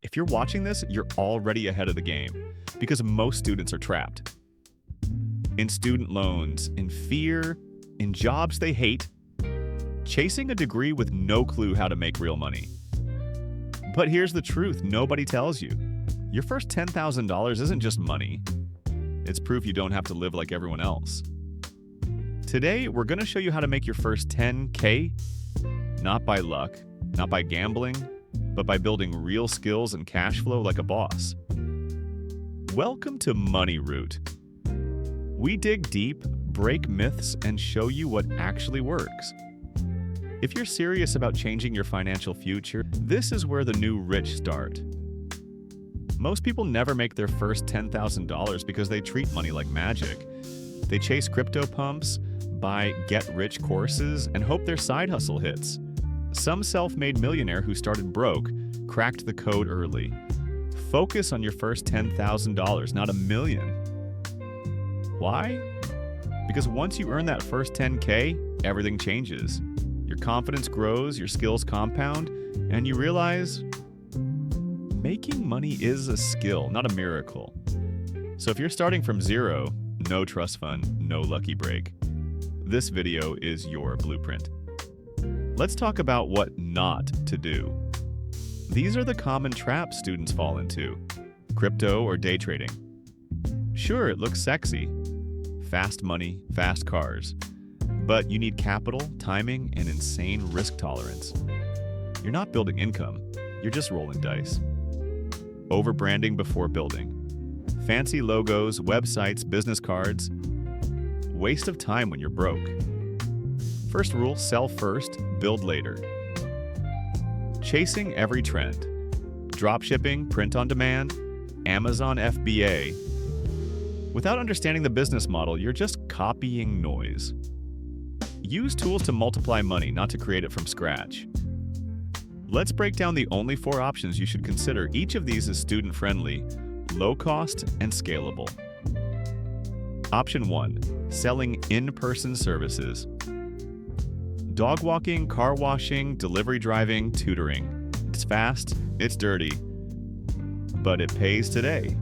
If you're watching this, you're already ahead of the game because most students are trapped in student loans, in fear, in jobs they hate, chasing a degree with no clue how to make real money. But here's the truth nobody tells you. Your first $10,000 isn't just money. It's proof you don't have to live like everyone else. Today, we're going to show you how to make your first 10K, not by luck, not by gambling, but by building real skills and cash flow like a boss. Welcome to Money Root. We dig deep, break myths, and show you what actually works. If you're serious about changing your financial future, this is where the new rich start. Most people never make their first $10,000 because they treat money like magic. They chase crypto pumps, buy get-rich courses, and hope their side hustle hits. Some self-made millionaire who started broke cracked the code early. Focus on your first $10,000, not $1 million. Why? Because once you earn that first 10K, everything changes. Your confidence grows, your skills compound, and you realize making money is a skill, not a miracle. So if you're starting from zero, no trust fund, no lucky break, this video is your blueprint. Let's talk about what not to do. These are the common traps students fall into. Crypto or day trading. Sure, it looks sexy. Fast money, fast cars. But you need capital, timing, and insane risk tolerance. You're not building income, you're just rolling dice. Over-branding before building. Fancy logos, websites, business cards. Waste of time when you're broke. First rule, sell first, build later. Chasing every trend. Dropshipping, print on demand, Amazon FBA. Without understanding the business model, you're just copying noise. Use tools to multiply money, not to create it from scratch. Let's break down the only 4 options you should consider. Each of these is student-friendly, low-cost, and scalable. Option 1. Selling in-person services. Dog walking, car washing, delivery driving, tutoring. It's fast, it's dirty, but it pays today.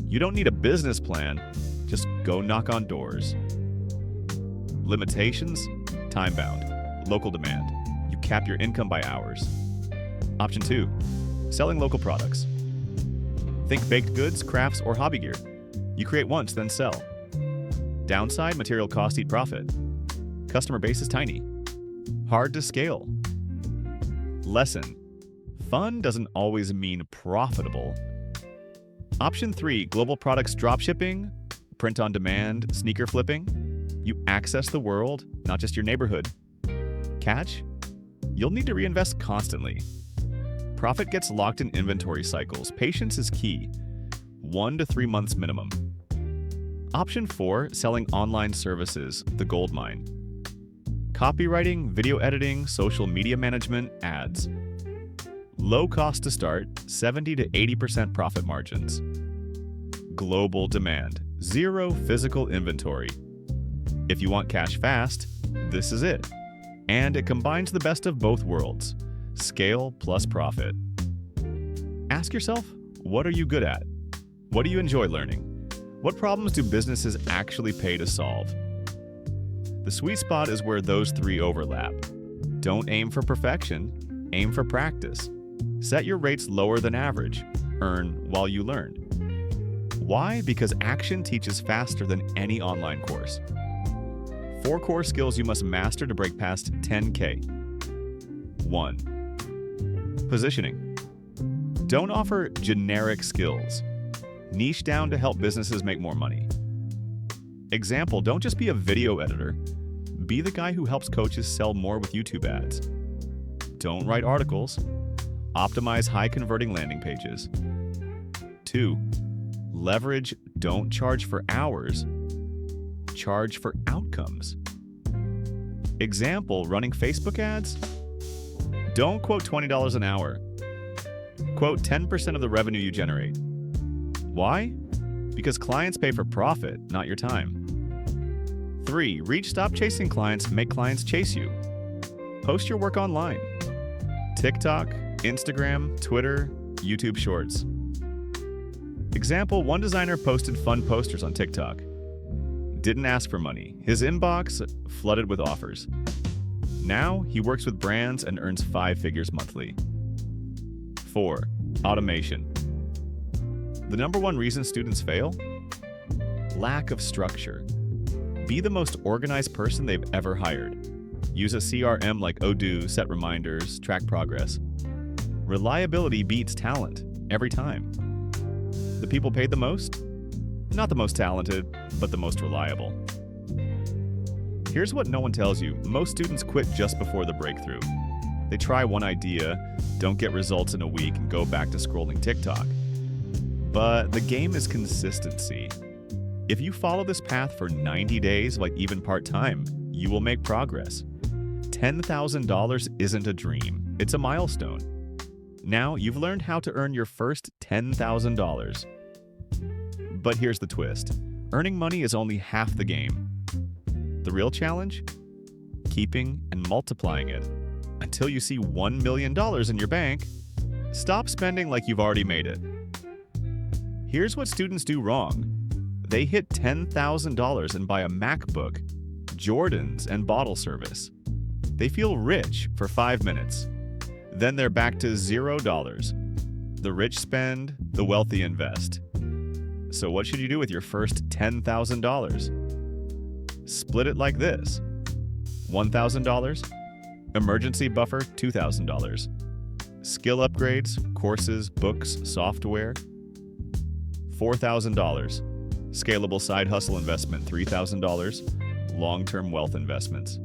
You don't need a business plan, just go knock on doors. Limitations? Time-bound, local demand. You cap your income by hours. Option 2. Selling local products. Think baked goods, crafts, or hobby gear. You create once, then sell. Downside, material cost eat profit. Customer base is tiny. Hard to scale. Lesson: fun doesn't always mean profitable. Option 3, global products dropshipping, print on demand, sneaker flipping. You access the world, not just your neighborhood. Catch? You'll need to reinvest constantly. Profit gets locked in inventory cycles. Patience is key. 1 to 3 months minimum. Option 4, selling online services, the gold mine. Copywriting, video editing, social media management, ads. Low cost to start, 70 to 80% profit margins. Global demand, 0 physical inventory. If you want cash fast, this is it. And it combines the best of both worlds, scale plus profit. Ask yourself, what are you good at? What do you enjoy learning? What problems do businesses actually pay to solve? The sweet spot is where those 3 overlap. Don't aim for perfection, aim for practice. Set your rates lower than average. Earn while you learn. Why? Because action teaches faster than any online course. 4 core skills you must master to break past 10K. 1. Positioning. Don't offer generic skills. Niche down to help businesses make more money. Example, don't just be a video editor. Be the guy who helps coaches sell more with YouTube ads. Don't write articles. Optimize high-converting landing pages. 2. Leverage, don't charge for hours. Charge for outcomes. Example, running Facebook ads? Don't quote $20 an hour. Quote 10% of the revenue you generate. Why? Because clients pay for profit, not your time. 3. Stop chasing clients, make clients chase you. Post your work online. TikTok, Instagram, Twitter, YouTube Shorts. Example, one designer posted fun posters on TikTok. Didn't ask for money. His inbox flooded with offers. Now he works with brands and earns 5 figures monthly. 4. Automation. The number one reason students fail? Lack of structure. Be the most organized person they've ever hired. Use a CRM like Odoo, set reminders, track progress. Reliability beats talent every time. The people paid the most? Not the most talented, but the most reliable. Here's what no one tells you. Most students quit just before the breakthrough. They try one idea, don't get results in a week, and go back to scrolling TikTok. But the game is consistency. If you follow this path for 90 days, like even part-time, you will make progress. $10,000 isn't a dream, it's a milestone. Now you've learned how to earn your first $10,000. But here's the twist. Earning money is only half the game. The real challenge? Keeping and multiplying it. Until you see $1 million in your bank, stop spending like you've already made it. Here's what students do wrong. They hit $10,000 and buy a MacBook, Jordans, and bottle service. They feel rich for 5 minutes. Then they're back to $0. The rich spend, the wealthy invest. So what should you do with your first $10,000? Split it like this. $1,000, emergency buffer $2,000, skill upgrades, courses, books, software $4,000, scalable side hustle investment $3,000, long-term wealth investments.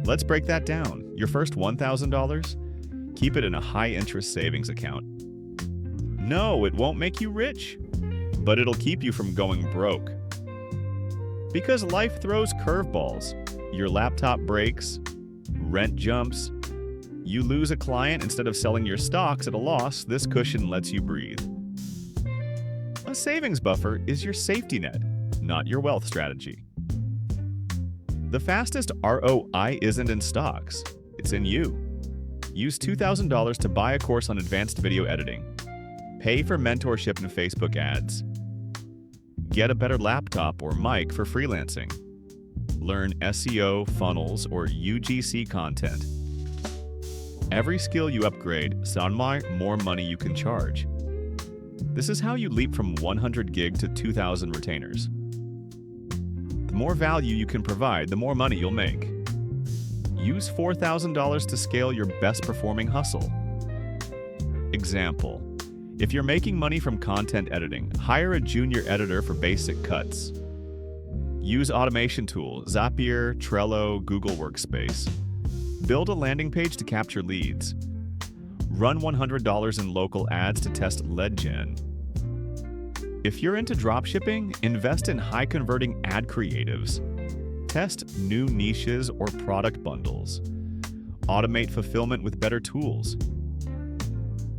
Let's break that down. Your first $1,000, keep it in a high-interest savings account. No, it won't make you rich, but it'll keep you from going broke. Because life throws curveballs. Your laptop breaks, rent jumps, you lose a client instead of selling your stocks at a loss. This cushion lets you breathe. A savings buffer is your safety net, not your wealth strategy. The fastest ROI isn't in stocks, it's in you. Use $2,000 to buy a course on advanced video editing. Pay for mentorship and Facebook ads. Get a better laptop or mic for freelancing. Learn SEO, funnels, or UGC content. Every skill you upgrade, more money you can charge. This is how you leap from 100 gig to 2,000 retainers. The more value you can provide, the more money you'll make. Use $4,000 to scale your best performing hustle. Example: if you're making money from content editing, hire a junior editor for basic cuts. Use automation tools, Zapier, Trello, Google Workspace. Build a landing page to capture leads. Run $100 in local ads to test lead gen. If you're into dropshipping, invest in high-converting ad creatives. Test new niches or product bundles. Automate fulfillment with better tools.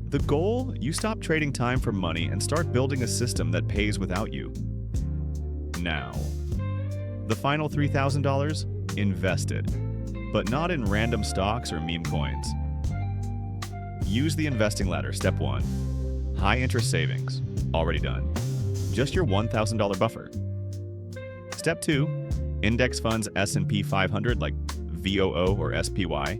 The goal? You stop trading time for money and start building a system that pays without you. Now, the final $3,000? Invested, but not in random stocks or meme coins. Use the investing ladder. Step 1. High interest savings. Already done. Just your $1,000 buffer. Step 2. Index funds S&P 500 like VOO or SPY.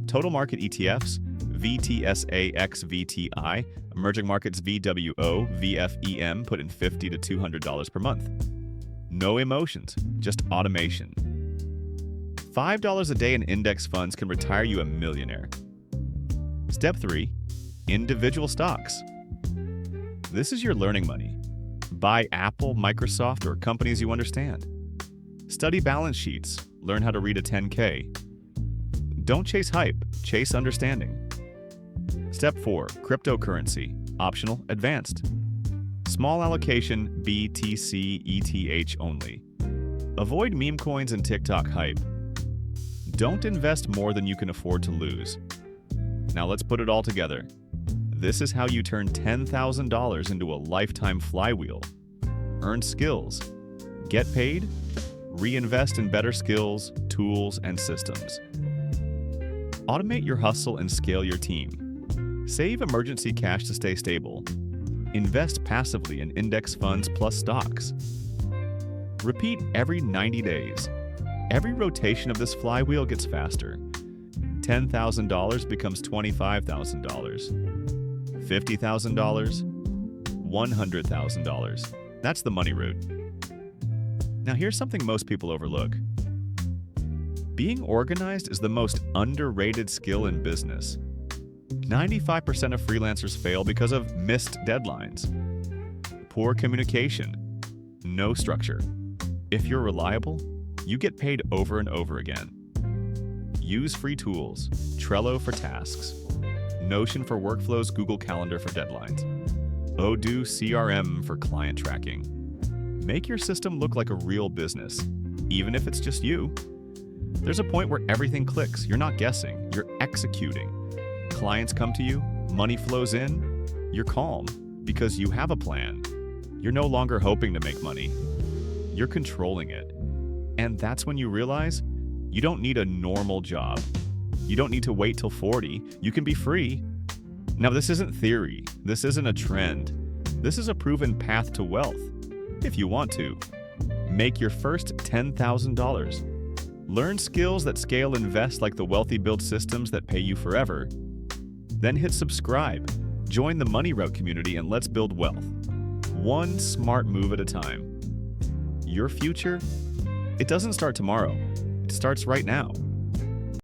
Total market ETFs VTSAXVTI. Emerging markets VWO, VFEM. Put in $50 to $200 per month. No emotions, just automation. $5 a day in index funds can retire you a millionaire. Step 3. Individual stocks. This is your learning money. Buy Apple, Microsoft, or companies you understand. Study balance sheets. Learn how to read a 10K. Don't chase hype, chase understanding. Step 4. Cryptocurrency. Optional, advanced. Small allocation, BTC, ETH only. Avoid meme coins and TikTok hype. Don't invest more than you can afford to lose. Now let's put it all together. This is how you turn $10,000 into a lifetime flywheel. Earn skills. Get paid. Reinvest in better skills, tools, and systems. Automate your hustle and scale your team. Save emergency cash to stay stable. Invest passively in index funds plus stocks. Repeat every 90 days. Every rotation of this flywheel gets faster. $10,000 becomes $25,000. $50,000, $100,000. That's the money route. Now here's something most people overlook. Being organized is the most underrated skill in business. 95% of freelancers fail because of missed deadlines, poor communication, no structure. If you're reliable, you get paid over and over again. Use free tools, Trello for tasks, Notion for workflows, Google Calendar for deadlines, Odoo CRM for client tracking. Make your system look like a real business, even if it's just you. There's a point where everything clicks. You're not guessing, you're executing. Clients come to you, money flows in, you're calm because you have a plan. You're no longer hoping to make money. You're controlling it. And that's when you realize you don't need a normal job. You don't need to wait till 40. You can be free. Now, this isn't theory. This isn't a trend. This is a proven path to wealth. If you want to, make your first $10,000. Learn skills that scale, invest like the wealthy build systems that pay you forever. Then hit subscribe. Join the Money Route community and let's build wealth. One smart move at a time. Your future, it doesn't start tomorrow. It starts right now.